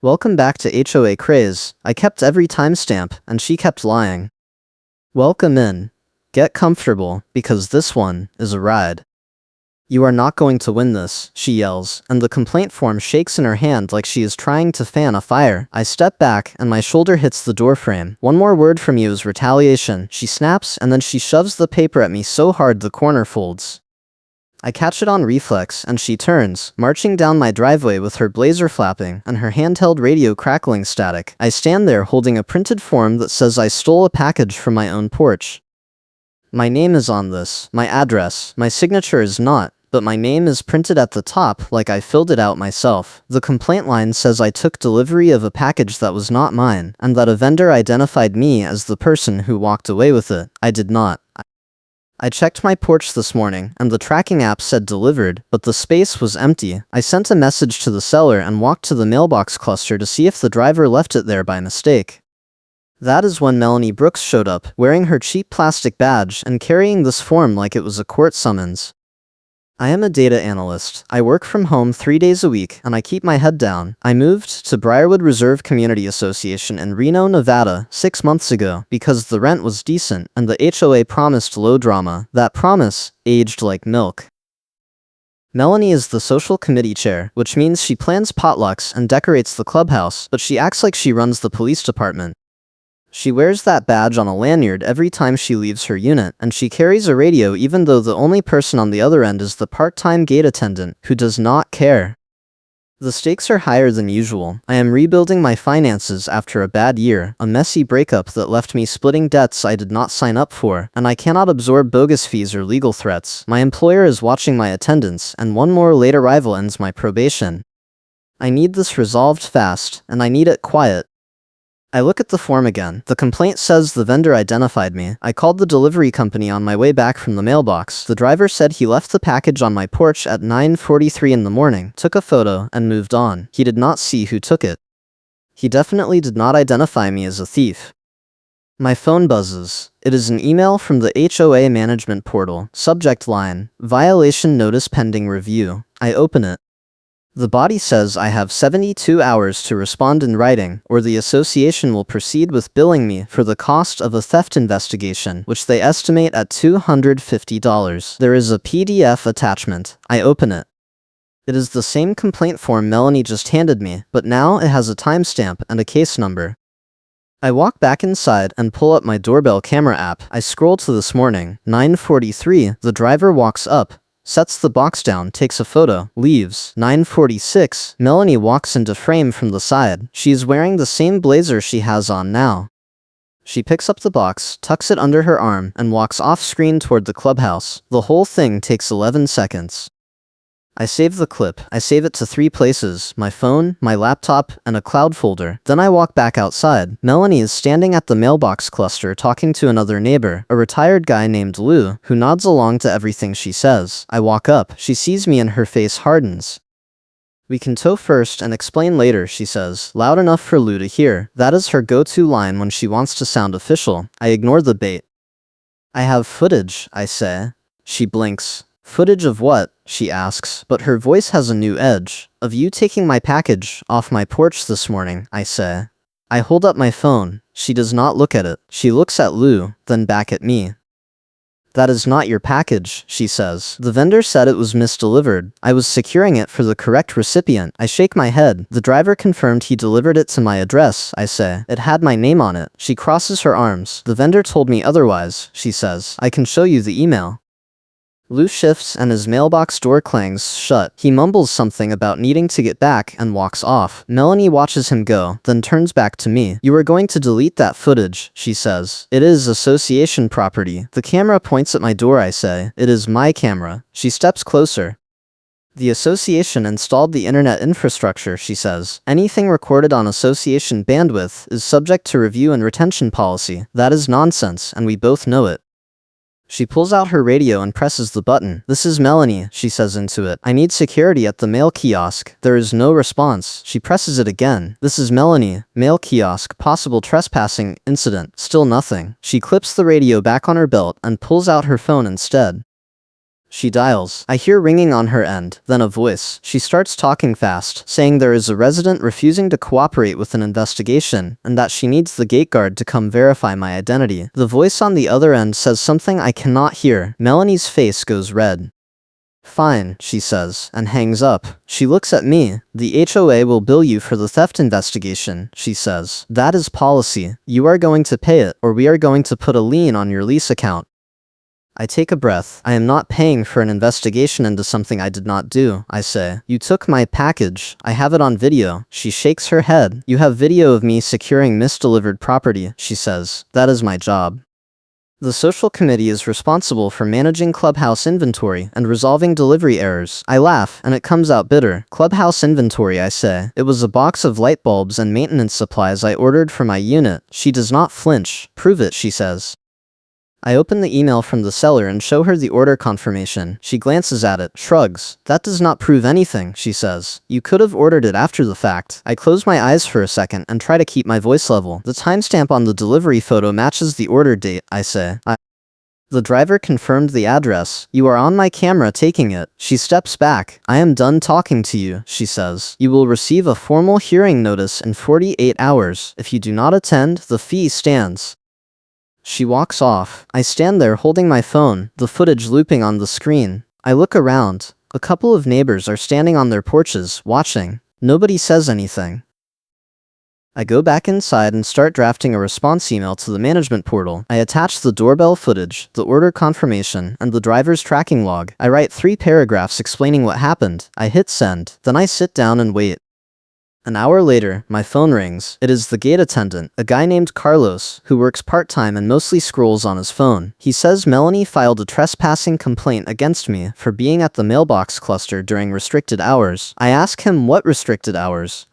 Welcome back to HOA Craze. I kept every timestamp, and she kept lying. Welcome in. Get comfortable, because this one is a ride. You are not going to win this, she yells, and the complaint form shakes in her hand like she is trying to fan a fire. I step back, and my shoulder hits the doorframe. One more word from you is retaliation, she snaps, and then she shoves the paper at me so hard the corner folds. I catch it on reflex, and she turns, marching down my driveway with her blazer flapping and her handheld radio crackling static. I stand there holding a printed form that says I stole a package from my own porch. My name is on this, my address, my signature is not, but my name is printed at the top like I filled it out myself. The complaint line says I took delivery of a package that was not mine, and that a vendor identified me as the person who walked away with it. I did not. I checked my porch this morning, and the tracking app said delivered, but the space was empty. I sent a message to the seller and walked to the mailbox cluster to see if the driver left it there by mistake. That is when Melanie Brooks showed up, wearing her cheap plastic badge and carrying this form like it was a court summons. I am a data analyst. I work from home 3 days a week, and I keep my head down. I moved to Briarwood Reserve Community Association in Reno, Nevada, 6 months ago, because the rent was decent, and the HOA promised low drama. That promise aged like milk. Melanie is the social committee chair, which means she plans potlucks and decorates the clubhouse, but she acts like she runs the police department. She wears that badge on a lanyard every time she leaves her unit, and she carries a radio even though the only person on the other end is the part-time gate attendant, who does not care. The stakes are higher than usual. I am rebuilding my finances after a bad year, a messy breakup that left me splitting debts I did not sign up for, and I cannot absorb bogus fees or legal threats. My employer is watching my attendance, and one more late arrival ends my probation. I need this resolved fast, and I need it quiet. I look at the form again. The complaint says the vendor identified me. I called the delivery company on my way back from the mailbox. The driver said he left the package on my porch at 9:43 in the morning, took a photo, and moved on. He did not see who took it. He definitely did not identify me as a thief. My phone buzzes. It is an email from the HOA management portal. Subject line: Violation notice pending review. I open it. The body says I have 72 hours to respond in writing, or the association will proceed with billing me for the cost of a theft investigation, which they estimate at $250. There is a PDF attachment. I open it. It is the same complaint form Melanie just handed me, but now it has a timestamp and a case number. I walk back inside and pull up my doorbell camera app. I scroll to this morning. 9:43, the driver walks up, sets the box down, takes a photo, leaves. 9:46, Melanie walks into frame from the side. She is wearing the same blazer she has on now. She picks up the box, tucks it under her arm, and walks off-screen toward the clubhouse. The whole thing takes 11 seconds. I save the clip. I save it to 3 places: my phone, my laptop, and a cloud folder. Then I walk back outside. Melanie is standing at the mailbox cluster talking to another neighbor, a retired guy named Lou, who nods along to everything she says. I walk up. She sees me and her face hardens. "We can tow first and explain later," she says, loud enough for Lou to hear. That is her go-to line when she wants to sound official. I ignore the bait. "I have footage," I say. She blinks. "Footage of what?" she asks, but her voice has a new edge. "Of you taking my package off my porch this morning," I say. I hold up my phone. She does not look at it. She looks at Lou, then back at me. "That is not your package," she says. "The vendor said it was misdelivered. I was securing it for the correct recipient." I shake my head. "The driver confirmed he delivered it to my address," I say. "It had my name on it." She crosses her arms. "The vendor told me otherwise," she says. "I can show you the email." Lou shifts and his mailbox door clangs shut. He mumbles something about needing to get back and walks off. Melanie watches him go, then turns back to me. "You are going to delete that footage," she says. "It is association property." The camera points at my door, I say. "It is my camera." She steps closer. "The association installed the internet infrastructure," she says. "Anything recorded on association bandwidth is subject to review and retention policy. That is nonsense, and we both know it." She pulls out her radio and presses the button. "This is Melanie," she says into it. "I need security at the mail kiosk." There is no response. She presses it again. "This is Melanie, mail kiosk, possible trespassing incident." Still nothing. She clips the radio back on her belt and pulls out her phone instead. She dials. I hear ringing on her end, then a voice. She starts talking fast, saying there is a resident refusing to cooperate with an investigation, and that she needs the gate guard to come verify my identity. The voice on the other end says something I cannot hear. Melanie's face goes red. Fine, she says, and hangs up. She looks at me. The HOA will bill you for the theft investigation, she says. That is policy. You are going to pay it, or we are going to put a lien on your lease account. I take a breath. I am not paying for an investigation into something I did not do, I say. You took my package. I have it on video. She shakes her head. You have video of me securing misdelivered property, she says. That is my job. The social committee is responsible for managing clubhouse inventory and resolving delivery errors. I laugh, and it comes out bitter. Clubhouse inventory, I say. It was a box of light bulbs and maintenance supplies I ordered for my unit. She does not flinch. Prove it, she says. I open the email from the seller and show her the order confirmation. She glances at it, shrugs. That does not prove anything, she says. You could have ordered it after the fact. I close my eyes for a second and try to keep my voice level. The timestamp on the delivery photo matches the order date, I say. The driver confirmed the address. You are on my camera taking it. She steps back. I am done talking to you, she says. You will receive a formal hearing notice in 48 hours. If you do not attend, the fee stands. She walks off. I stand there holding my phone, the footage looping on the screen. I look around. A couple of neighbors are standing on their porches, watching. Nobody says anything. I go back inside and start drafting a response email to the management portal. I attach the doorbell footage, the order confirmation, and the driver's tracking log. I write 3 paragraphs explaining what happened. I hit send. Then I sit down and wait. An hour later, my phone rings. It is the gate attendant, a guy named Carlos, who works part-time and mostly scrolls on his phone. He says Melanie filed a trespassing complaint against me for being at the mailbox cluster during restricted hours. I ask him what restricted hours.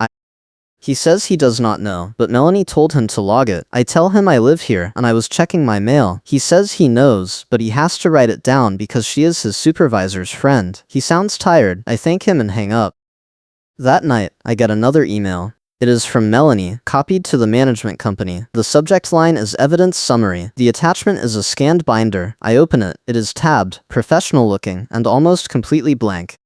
He says he does not know, but Melanie told him to log it. I tell him I live here, and I was checking my mail. He says he knows, but he has to write it down because she is his supervisor's friend. He sounds tired. I thank him and hang up. That night, I get another email. It is from Melanie, copied to the management company. The subject line is evidence summary. The attachment is a scanned binder. I open it. It is tabbed, professional looking, and almost completely blank.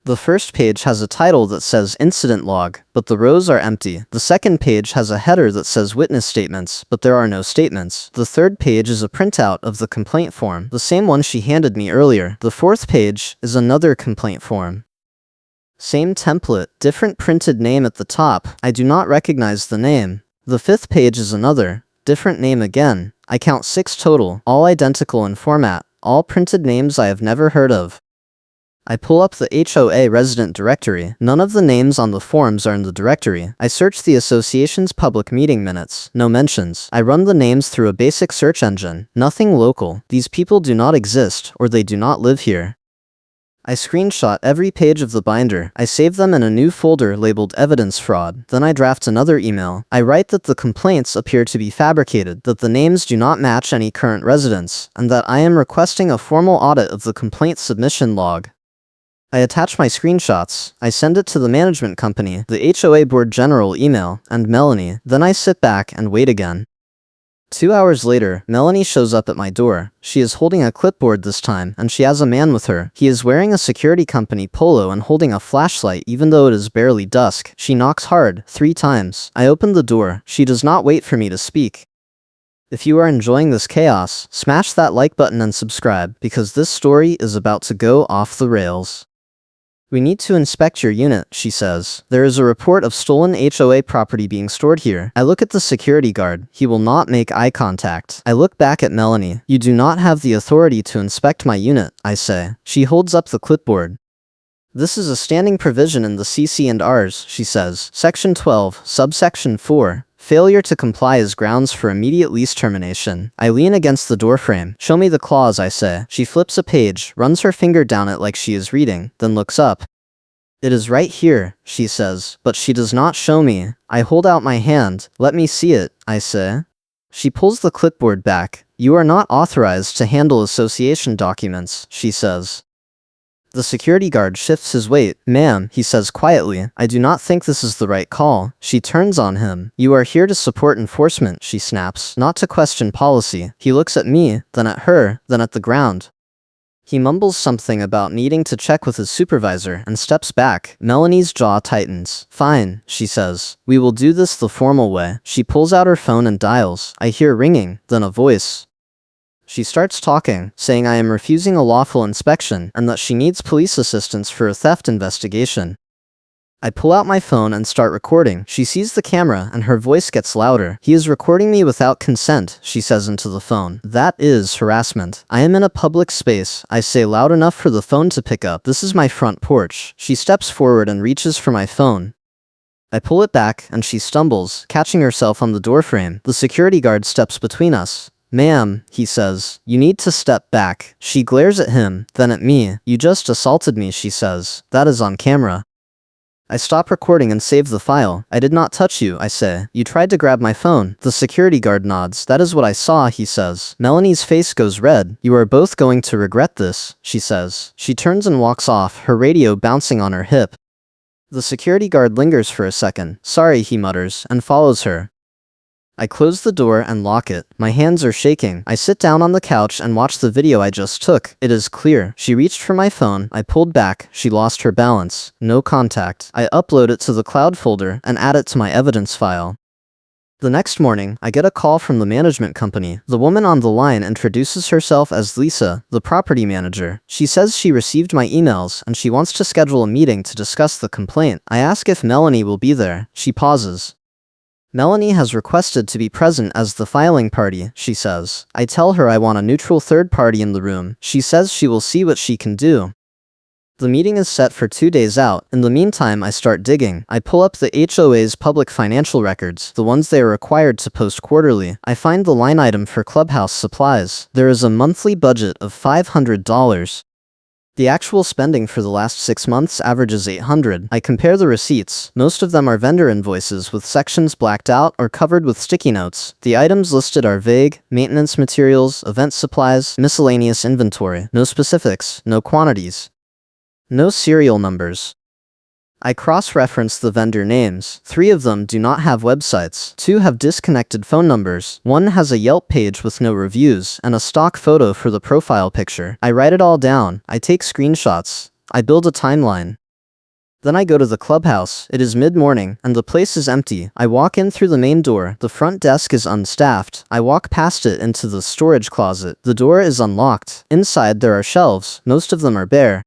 The first page has a title that says incident log, but the rows are empty. The second page has a header that says witness statements, but there are no statements. The third page is a printout of the complaint form, the same one she handed me earlier. The fourth page is another complaint form. Same template, different printed name at the top. I do not recognize the name. The fifth page is another, different name again. I count 6 total, all identical in format, all printed names I have never heard of. I pull up the HOA resident directory. None of the names on the forms are in the directory. I search the association's public meeting minutes. No mentions. I run the names through a basic search engine. Nothing local. These people do not exist, or they do not live here. I screenshot every page of the binder. I save them in a new folder labeled evidence fraud. Then I draft another email. I write that the complaints appear to be fabricated, that the names do not match any current residents, and that I am requesting a formal audit of the complaint submission log. I attach my screenshots. I send it to the management company, the HOA board general email, and Melanie. Then I sit back and wait again. 2 hours later, Melanie shows up at my door. She is holding a clipboard this time, and she has a man with her. He is wearing a security company polo and holding a flashlight even though it is barely dusk. She knocks hard, 3 times. I open the door. She does not wait for me to speak. If you are enjoying this chaos, smash that like button and subscribe, because this story is about to go off the rails. We need to inspect your unit, she says. There is a report of stolen HOA property being stored here. I look at the security guard. He will not make eye contact. I look back at Melanie. You do not have the authority to inspect my unit, I say. She holds up the clipboard. This is a standing provision in the CC&Rs, she says. Section 12, subsection 4. Failure to comply is grounds for immediate lease termination. I lean against the doorframe. Show me the clause, I say. She flips a page, runs her finger down it like she is reading, then looks up. It is right here, she says, but she does not show me. I hold out my hand. Let me see it, I say. She pulls the clipboard back. You are not authorized to handle association documents, she says. The security guard shifts his weight. Ma'am, he says quietly, I do not think this is the right call. She turns on him. You are here to support enforcement, she snaps, not to question policy. He looks at me, then at her, then at the ground. He mumbles something about needing to check with his supervisor and steps back. Melanie's jaw tightens. Fine, she says. We will do this the formal way. She pulls out her phone and dials. I hear ringing, then a voice. She starts talking, saying I am refusing a lawful inspection and that she needs police assistance for a theft investigation. I pull out my phone and start recording. She sees the camera and her voice gets louder. He is recording me without consent, she says into the phone. That is harassment. I am in a public space, I say loud enough for the phone to pick up. This is my front porch. She steps forward and reaches for my phone. I pull it back and she stumbles, catching herself on the doorframe. The security guard steps between us. Ma'am, he says, you need to step back. She glares at him, then at me. You just assaulted me, she says. That is on camera. I stop recording and save the file. I did not touch you, I say. You tried to grab my phone. The security guard nods. That is what I saw, he says. Melanie's face goes red. You are both going to regret this, she says. She turns and walks off, her radio bouncing on her hip. The security guard lingers for a second. Sorry, he mutters, and follows her. I close the door and lock it. My hands are shaking. I sit down on the couch and watch the video I just took. It is clear. She reached for my phone. I pulled back. She lost her balance. No contact. I upload it to the cloud folder and add it to my evidence file. The next morning, I get a call from the management company. The woman on the line introduces herself as Lisa, the property manager. She says she received my emails and she wants to schedule a meeting to discuss the complaint. I ask if Melanie will be there. She pauses. Melanie has requested to be present as the filing party, she says. I tell her I want a neutral third party in the room. She says she will see what she can do. The meeting is set for 2 days out. In the meantime, I start digging. I pull up the HOA's public financial records, the ones they are required to post quarterly. I find the line item for clubhouse supplies. There is a monthly budget of $500. The actual spending for the last 6 months averages $800. I compare the receipts. Most of them are vendor invoices with sections blacked out or covered with sticky notes. The items listed are vague: maintenance materials, event supplies, miscellaneous inventory. No specifics, no quantities. No serial numbers. I cross-reference the vendor names. 3 of them do not have websites. 2 have disconnected phone numbers. 1 has a Yelp page with no reviews, and a stock photo for the profile picture. I write it all down. I take screenshots. I build a timeline. Then I go to the clubhouse. It is mid-morning, and the place is empty. I walk in through the main door. The front desk is unstaffed. I walk past it into the storage closet. The door is unlocked. Inside there are shelves. Most of them are bare.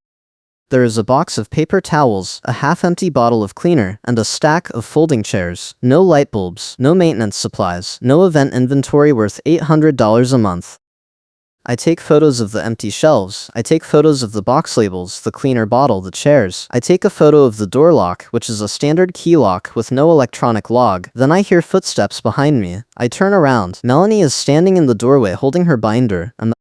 There is a box of paper towels, a half-empty bottle of cleaner, and a stack of folding chairs. No light bulbs, no maintenance supplies, no event inventory worth $800 a month. I take photos of the empty shelves. I take photos of the box labels, the cleaner bottle, the chairs. I take a photo of the door lock, which is a standard key lock with no electronic log. Then I hear footsteps behind me. I turn around. Melanie is standing in the doorway holding her binder, and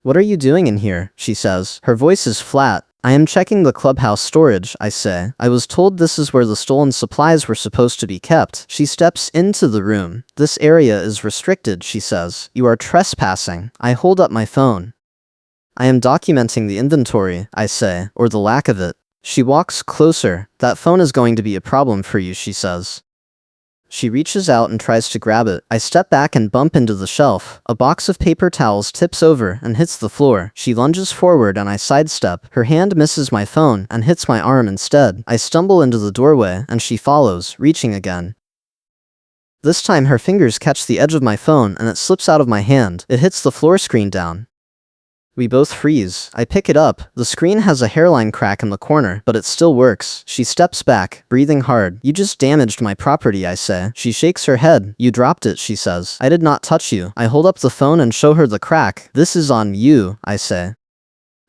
"What are you doing in here?" she says. Her voice is flat. I am checking the clubhouse storage, I say. I was told this is where the stolen supplies were supposed to be kept. She steps into the room. This area is restricted, she says. You are trespassing. I hold up my phone. I am documenting the inventory, I say, or the lack of it. She walks closer. That phone is going to be a problem for you, she says. She reaches out and tries to grab it. I step back and bump into the shelf. A box of paper towels tips over and hits the floor. She lunges forward and I sidestep. Her hand misses my phone and hits my arm instead. I stumble into the doorway and she follows, reaching again. This time her fingers catch the edge of my phone and it slips out of my hand. It hits the floor screen down. We both freeze. I pick it up. The screen has a hairline crack in the corner, but it still works. She steps back, breathing hard. You just damaged my property, I say. She shakes her head. You dropped it, she says. I did not touch you. I hold up the phone and show her the crack. This is on you, I say.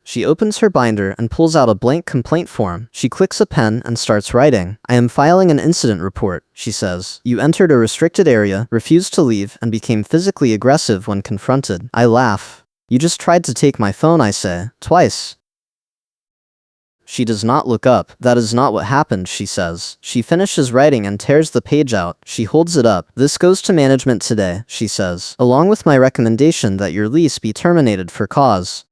She opens her binder and pulls out a blank complaint form. She clicks a pen and starts writing. I am filing an incident report, she says. You entered a restricted area, refused to leave, and became physically aggressive when confronted. I laugh. You just tried to take my phone, I say. Twice. She does not look up. That is not what happened, she says. She finishes writing and tears the page out. She holds it up. This goes to management today, she says, along with my recommendation that your lease be terminated for cause.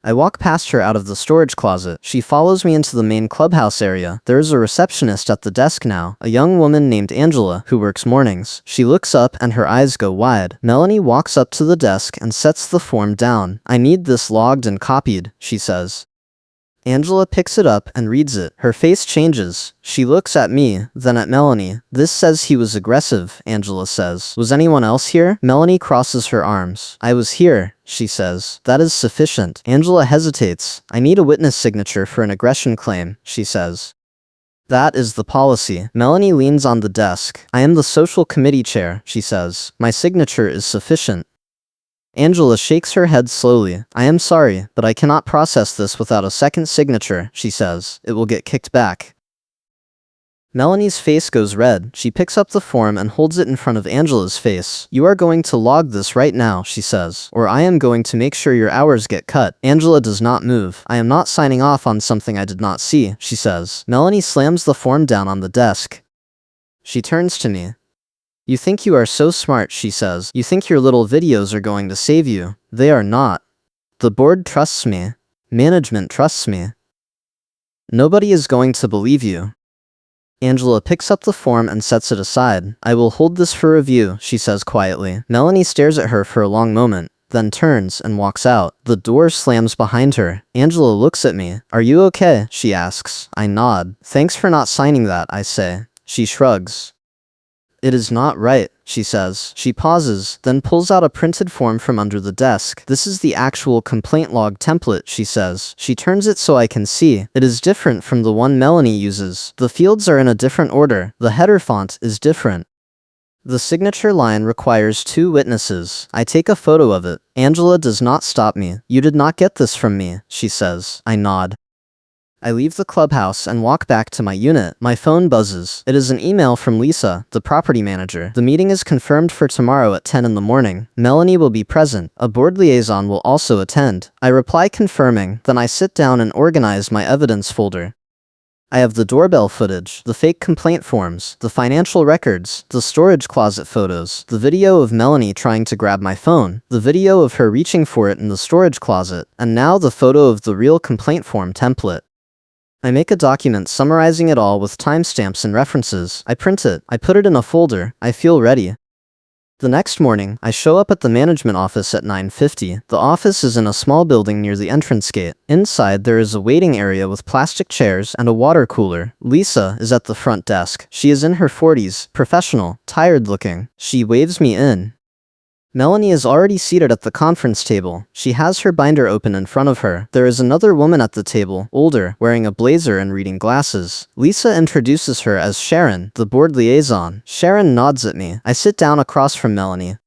I walk past her out of the storage closet. She follows me into the main clubhouse area. There is a receptionist at the desk now, a young woman named Angela, who works mornings. She looks up and her eyes go wide. Melanie walks up to the desk and sets the form down. I need this logged and copied, she says. Angela picks it up and reads it. Her face changes. She looks at me, then at Melanie. This says he was aggressive, Angela says. Was anyone else here? Melanie crosses her arms. I was here, she says. That is sufficient. Angela hesitates. I need a witness signature for an aggression claim, she says. That is the policy. Melanie leans on the desk. I am the social committee chair, she says. My signature is sufficient. Angela shakes her head slowly. I am sorry, but I cannot process this without a second signature, she says. It will get kicked back. Melanie's face goes red. She picks up the form and holds it in front of Angela's face. You are going to log this right now, she says, or I am going to make sure your hours get cut. Angela does not move. I am not signing off on something I did not see, she says. Melanie slams the form down on the desk. She turns to me. You think you are so smart, she says. You think your little videos are going to save you. They are not. The board trusts me. Management trusts me. Nobody is going to believe you. Angela picks up the form and sets it aside. I will hold this for review, she says quietly. Melanie stares at her for a long moment, then turns and walks out. The door slams behind her. Angela looks at me. Are you okay? She asks. I nod. Thanks for not signing that, I say. She shrugs. It is not right, she says. She pauses, then pulls out a printed form from under the desk. This is the actual complaint log template, she says. She turns it so I can see. It is different from the one Melanie uses. The fields are in a different order. The header font is different. The signature line requires 2 witnesses. I take a photo of it. Angela does not stop me. You did not get this from me, she says. I nod. I leave the clubhouse and walk back to my unit. My phone buzzes. It is an email from Lisa, the property manager. The meeting is confirmed for tomorrow at 10 in the morning. Melanie will be present. A board liaison will also attend. I reply confirming, then I sit down and organize my evidence folder. I have the doorbell footage, the fake complaint forms, the financial records, the storage closet photos, the video of Melanie trying to grab my phone, the video of her reaching for it in the storage closet, and now the photo of the real complaint form template. I make a document summarizing it all with timestamps and references. I print it. I put it in a folder. I feel ready. The next morning, I show up at the management office at 9:50. The office is in a small building near the entrance gate. Inside, there is a waiting area with plastic chairs and a water cooler. Lisa is at the front desk. She is in her 40s, professional, tired looking. She waves me in. Melanie is already seated at the conference table. She has her binder open in front of her. There is another woman at the table, older, wearing a blazer and reading glasses. Lisa introduces her as Sharon, the board liaison. Sharon nods at me. I sit down across from Melanie.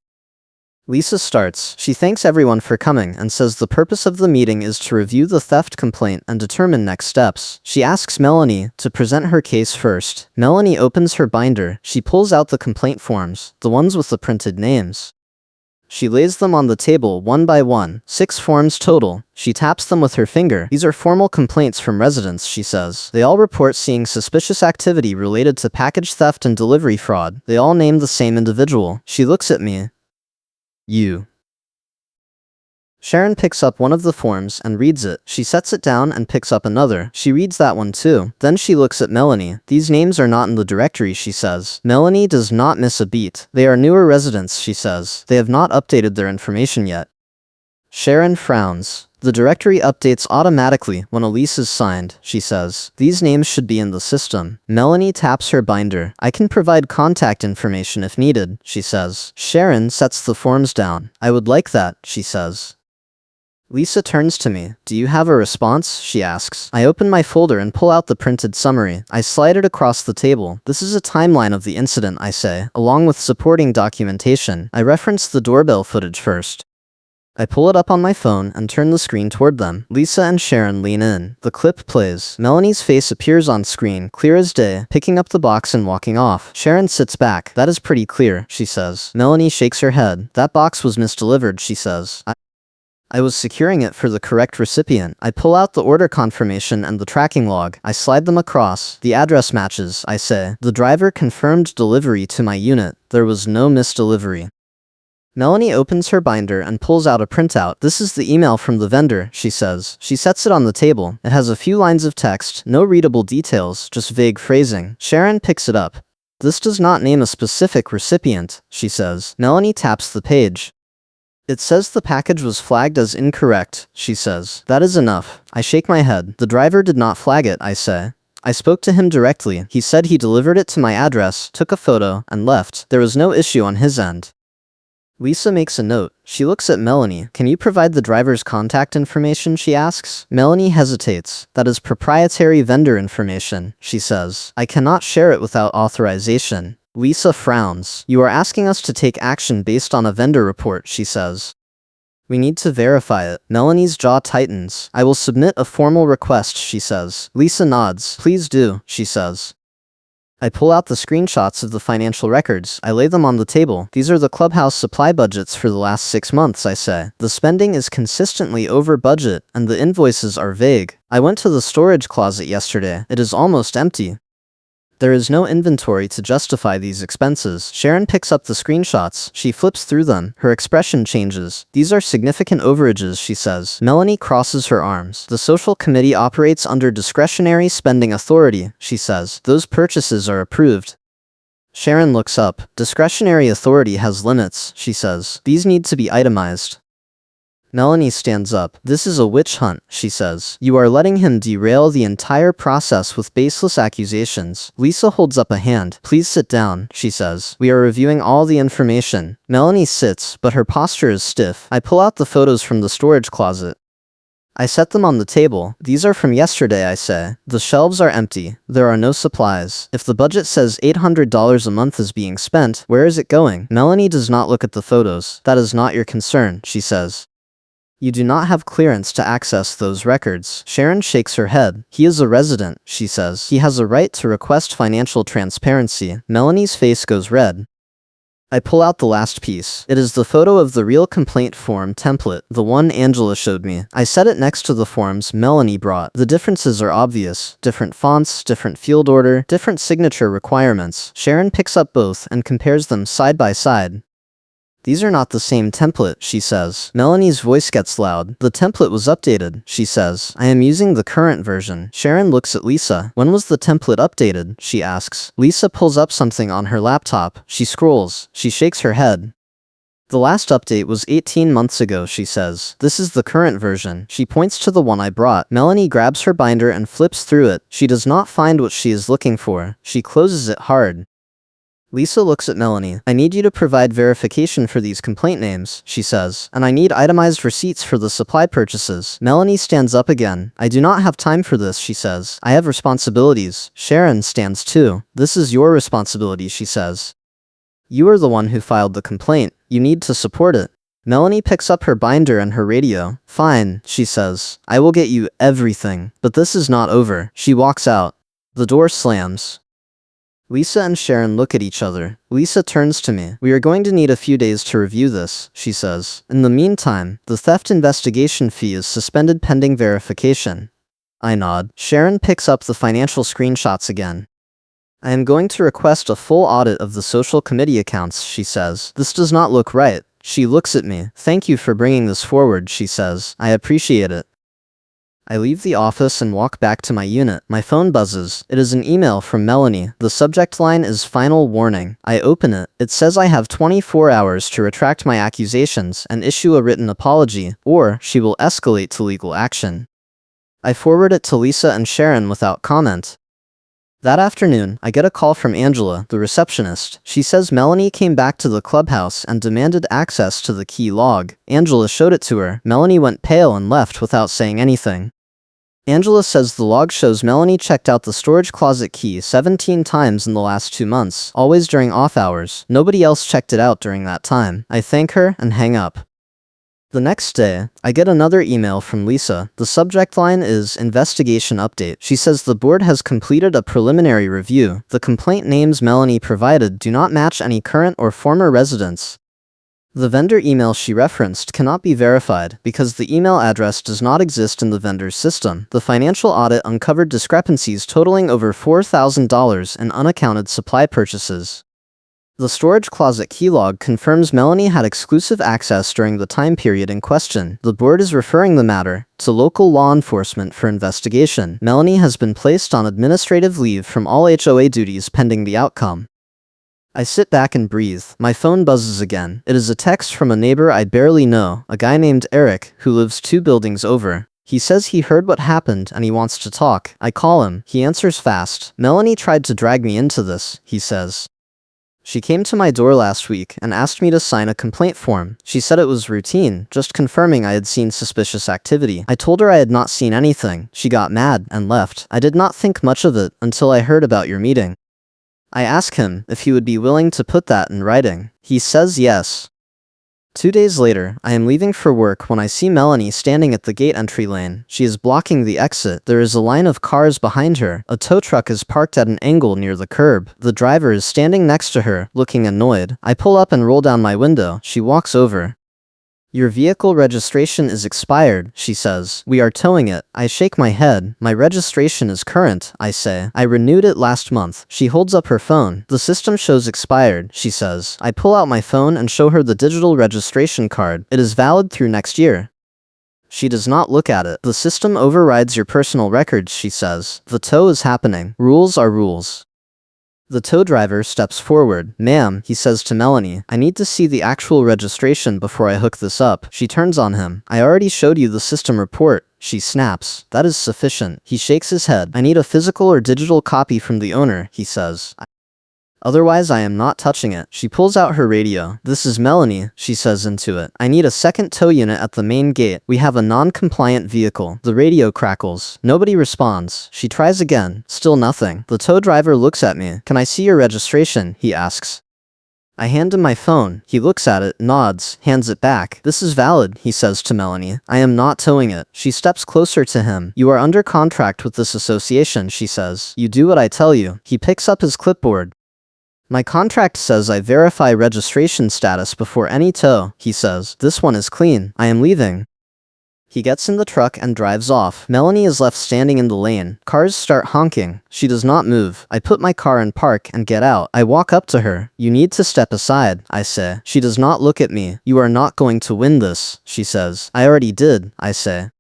Lisa starts. She thanks everyone for coming and says the purpose of the meeting is to review the theft complaint and determine next steps. She asks Melanie to present her case first. Melanie opens her binder. She pulls out the complaint forms, the ones with the printed names. She lays them on the table one by one, 6 forms total. She taps them with her finger. These are formal complaints from residents, she says. They all report seeing suspicious activity related to package theft and delivery fraud. They all name the same individual. She looks at me. You. Sharon picks up one of the forms and reads it. She sets it down and picks up another. She reads that one too. Then she looks at Melanie. These names are not in the directory, she says. Melanie does not miss a beat. They are newer residents, she says. They have not updated their information yet. Sharon frowns. The directory updates automatically when a lease is signed, she says. These names should be in the system. Melanie taps her binder. I can provide contact information if needed, she says. Sharon sets the forms down. I would like that, she says. Lisa turns to me. Do you have a response? She asks. I open my folder and pull out the printed summary. I slide it across the table. This is a timeline of the incident, I say, along with supporting documentation. I reference the doorbell footage first. I pull it up on my phone and turn the screen toward them. Lisa and Sharon lean in. The clip plays. Melanie's face appears on screen, clear as day, picking up the box and walking off. Sharon sits back. That is pretty clear, she says. Melanie shakes her head. That box was misdelivered, she says. I was securing it for the correct recipient. I pull out the order confirmation and the tracking log. I slide them across. The address matches, I say. The driver confirmed delivery to my unit. There was no misdelivery. Melanie opens her binder and pulls out a printout. This is the email from the vendor, she says. She sets it on the table. It has a few lines of text, no readable details, just vague phrasing. Sharon picks it up. This does not name a specific recipient, she says. Melanie taps the page. It says the package was flagged as incorrect, she says. That is enough. I shake my head. The driver did not flag it, I say. I spoke to him directly. He said he delivered it to my address, took a photo, and left. There was no issue on his end. Lisa makes a note. She looks at Melanie. Can you provide the driver's contact information, she asks. Melanie hesitates. That is proprietary vendor information, she says. I cannot share it without authorization. Lisa frowns. You are asking us to take action based on a vendor report, she says. We need to verify it. Melanie's jaw tightens. I will submit a formal request, she says. Lisa nods. Please do, she says. I pull out the screenshots of the financial records. I lay them on the table. These are the clubhouse supply budgets for the last 6 months, I say. The spending is consistently over budget, and the invoices are vague. I went to the storage closet yesterday. It is almost empty. There is no inventory to justify these expenses. Sharon picks up the screenshots. She flips through them. Her expression changes. These are significant overages, she says. Melanie crosses her arms. The social committee operates under discretionary spending authority, she says. Those purchases are approved. Sharon looks up. Discretionary authority has limits, she says. These need to be itemized. Melanie stands up. This is a witch hunt, she says. You are letting him derail the entire process with baseless accusations. Lisa holds up a hand. Please sit down, she says. We are reviewing all the information. Melanie sits, but her posture is stiff. I pull out the photos from the storage closet. I set them on the table. These are from yesterday, I say. The shelves are empty. There are no supplies. If the budget says $800 a month is being spent, where is it going? Melanie does not look at the photos. That is not your concern, she says. You do not have clearance to access those records. Sharon shakes her head. He is a resident, she says. He has a right to request financial transparency. Melanie's face goes red. I pull out the last piece. It is the photo of the real complaint form template, the one Angela showed me. I set it next to the forms Melanie brought. The differences are obvious. Different fonts, different field order, different signature requirements. Sharon picks up both and compares them side by side. These are not the same template, she says. Melanie's voice gets loud. The template was updated, she says. I am using the current version. Sharon looks at Lisa. When was the template updated? She asks. Lisa pulls up something on her laptop. She scrolls. She shakes her head. The last update was 18 months ago, she says. This is the current version. She points to the one I brought. Melanie grabs her binder and flips through it. She does not find what she is looking for. She closes it hard. Lisa looks at Melanie. I need you to provide verification for these complaint names, she says, and I need itemized receipts for the supply purchases. Melanie stands up again. I do not have time for this, she says. I have responsibilities. Sharon stands too. This is your responsibility, she says. You are the one who filed the complaint. You need to support it. Melanie picks up her binder and her radio. Fine, she says. I will get you everything. But this is not over. She walks out. The door slams. Lisa and Sharon look at each other. Lisa turns to me. We are going to need a few days to review this, she says. In the meantime, the theft investigation fee is suspended pending verification. I nod. Sharon picks up the financial screenshots again. I am going to request a full audit of the social committee accounts, she says. This does not look right. She looks at me. Thank you for bringing this forward, she says. I appreciate it. I leave the office and walk back to my unit. My phone buzzes. It is an email from Melanie. The subject line is final warning. I open it. It says I have 24 hours to retract my accusations and issue a written apology, or she will escalate to legal action. I forward it to Lisa and Sharon without comment. That afternoon, I get a call from Angela, the receptionist. She says Melanie came back to the clubhouse and demanded access to the key log. Angela showed it to her. Melanie went pale and left without saying anything. Angela says the log shows Melanie checked out the storage closet key 17 times in the last 2 months, always during off hours. Nobody else checked it out during that time. I thank her and hang up. The next day, I get another email from Lisa. The subject line is Investigation Update. She says the board has completed a preliminary review. The complaint names Melanie provided do not match any current or former residents. The vendor email she referenced cannot be verified because the email address does not exist in the vendor's system. The financial audit uncovered discrepancies totaling over $4,000 in unaccounted supply purchases. The storage closet keylog confirms Melanie had exclusive access during the time period in question. The board is referring the matter to local law enforcement for investigation. Melanie has been placed on administrative leave from all HOA duties pending the outcome. I sit back and breathe. My phone buzzes again. It is a text from a neighbor I barely know, a guy named Eric, who lives 2 buildings over. He says he heard what happened and he wants to talk. I call him. He answers fast. Melanie tried to drag me into this, he says. She came to my door last week and asked me to sign a complaint form. She said it was routine, just confirming I had seen suspicious activity. I told her I had not seen anything. She got mad and left. I did not think much of it until I heard about your meeting. I ask him if he would be willing to put that in writing. He says yes. 2 days later, I am leaving for work when I see Melanie standing at the gate entry lane. She is blocking the exit. There is a line of cars behind her. A tow truck is parked at an angle near the curb. The driver is standing next to her, looking annoyed. I pull up and roll down my window. She walks over. Your vehicle registration is expired, she says. We are towing it. I shake my head. My registration is current, I say. I renewed it last month. She holds up her phone. The system shows expired, she says. I pull out my phone and show her the digital registration card. It is valid through next year. She does not look at it. The system overrides your personal records, she says. The tow is happening. Rules are rules. The tow driver steps forward. Ma'am, he says to Melanie, I need to see the actual registration before I hook this up. She turns on him. I already showed you the system report. She snaps. That is sufficient. He shakes his head. I need a physical or digital copy from the owner, he says. Otherwise, I am not touching it. She pulls out her radio. This is Melanie, she says into it. I need a second tow unit at the main gate. We have a non-compliant vehicle. The radio crackles. Nobody responds. She tries again. Still nothing. The tow driver looks at me. Can I see your registration? He asks. I hand him my phone. He looks at it, nods, hands it back. This is valid, he says to Melanie. I am not towing it. She steps closer to him. You are under contract with this association, she says. You do what I tell you. He picks up his clipboard. My contract says I verify registration status before any tow, he says. This one is clean. I am leaving. He gets in the truck and drives off. Melanie is left standing in the lane. Cars start honking. She does not move. I put my car in park and get out. I walk up to her. You need to step aside, I say. She does not look at me. You are not going to win this, she says. I already did, I say.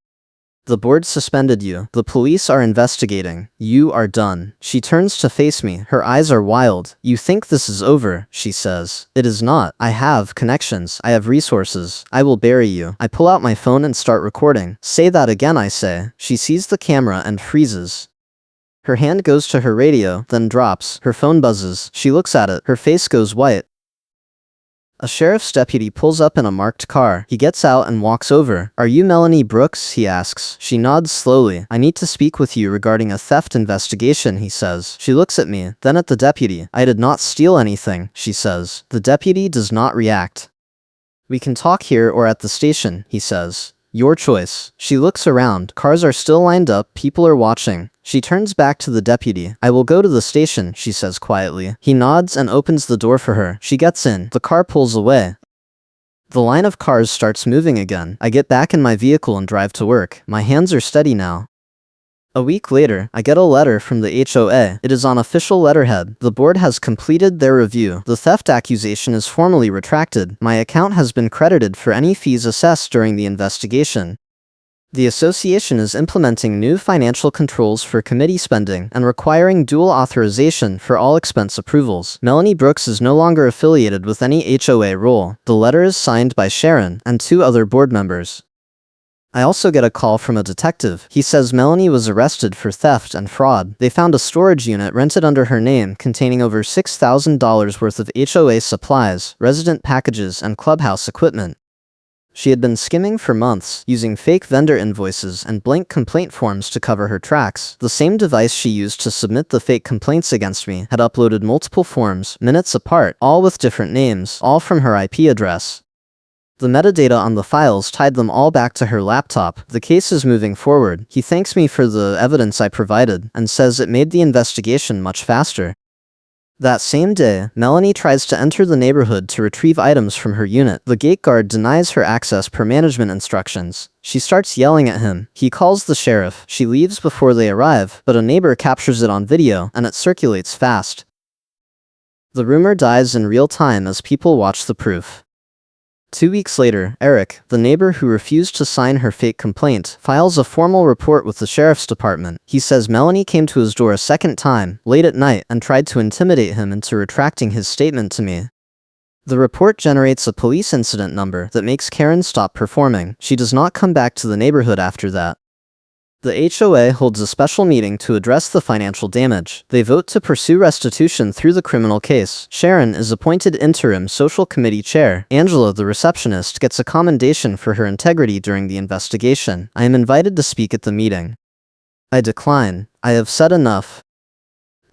The board suspended you. The police are investigating. You are done. She turns to face me. Her eyes are wild. You think this is over, she says. It is not. I have connections. I have resources. I will bury you. I pull out my phone and start recording. Say that again, I say. She sees the camera and freezes. Her hand goes to her radio, then drops. Her phone buzzes. She looks at it. Her face goes white. A sheriff's deputy pulls up in a marked car. He gets out and walks over. Are you Melanie Brooks? He asks. She nods slowly. I need to speak with you regarding a theft investigation, he says. She looks at me, then at the deputy. I did not steal anything, she says. The deputy does not react. We can talk here or at the station, he says. Your choice. She looks around. Cars are still lined up. People are watching. She turns back to the deputy. I will go to the station, she says quietly. He nods and opens the door for her. She gets in. The car pulls away. The line of cars starts moving again. I get back in my vehicle and drive to work. My hands are steady now. A week later, I get a letter from the HOA. It is on official letterhead. The board has completed their review. The theft accusation is formally retracted. My account has been credited for any fees assessed during the investigation. The association is implementing new financial controls for committee spending and requiring dual authorization for all expense approvals. Melanie Brooks is no longer affiliated with any HOA role. The letter is signed by Sharon and 2 other board members. I also get a call from a detective. He says Melanie was arrested for theft and fraud. They found a storage unit rented under her name containing over $6,000 worth of HOA supplies, resident packages, and clubhouse equipment. She had been skimming for months, using fake vendor invoices and blank complaint forms to cover her tracks. The same device she used to submit the fake complaints against me had uploaded multiple forms, minutes apart, all with different names, all from her IP address. The metadata on the files tied them all back to her laptop. The case is moving forward. He thanks me for the evidence I provided and says it made the investigation much faster. That same day, Melanie tries to enter the neighborhood to retrieve items from her unit. The gate guard denies her access per management instructions. She starts yelling at him. He calls the sheriff. She leaves before they arrive, but a neighbor captures it on video, and it circulates fast. The rumor dies in real time as people watch the proof. 2 weeks later, Eric, the neighbor who refused to sign her fake complaint, files a formal report with the sheriff's department. He says Melanie came to his door a second time, late at night, and tried to intimidate him into retracting his statement to me. The report generates a police incident number that makes Karen stop performing. She does not come back to the neighborhood after that. The HOA holds a special meeting to address the financial damage. They vote to pursue restitution through the criminal case. Sharon is appointed interim social committee chair. Angela, the receptionist, gets a commendation for her integrity during the investigation. I am invited to speak at the meeting. I decline. I have said enough.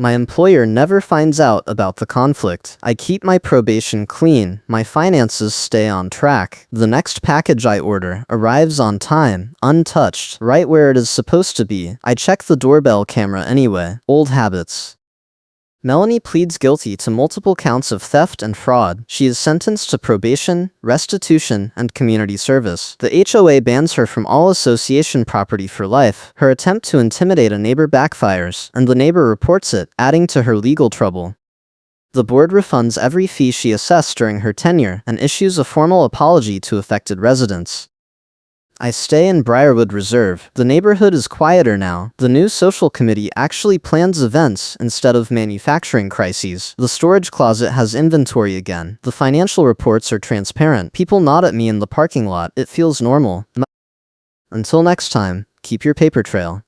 My employer never finds out about the conflict. I keep my probation clean. My finances stay on track. The next package I order arrives on time, untouched, right where it is supposed to be. I check the doorbell camera anyway. Old habits. Melanie pleads guilty to multiple counts of theft and fraud. She is sentenced to probation, restitution, and community service. The HOA bans her from all association property for life. Her attempt to intimidate a neighbor backfires, and the neighbor reports it, adding to her legal trouble. The board refunds every fee she assessed during her tenure and issues a formal apology to affected residents. I stay in Briarwood Reserve. The neighborhood is quieter now. The new social committee actually plans events instead of manufacturing crises. The storage closet has inventory again. The financial reports are transparent. People nod at me in the parking lot. It feels normal. Until next time, keep your paper trail.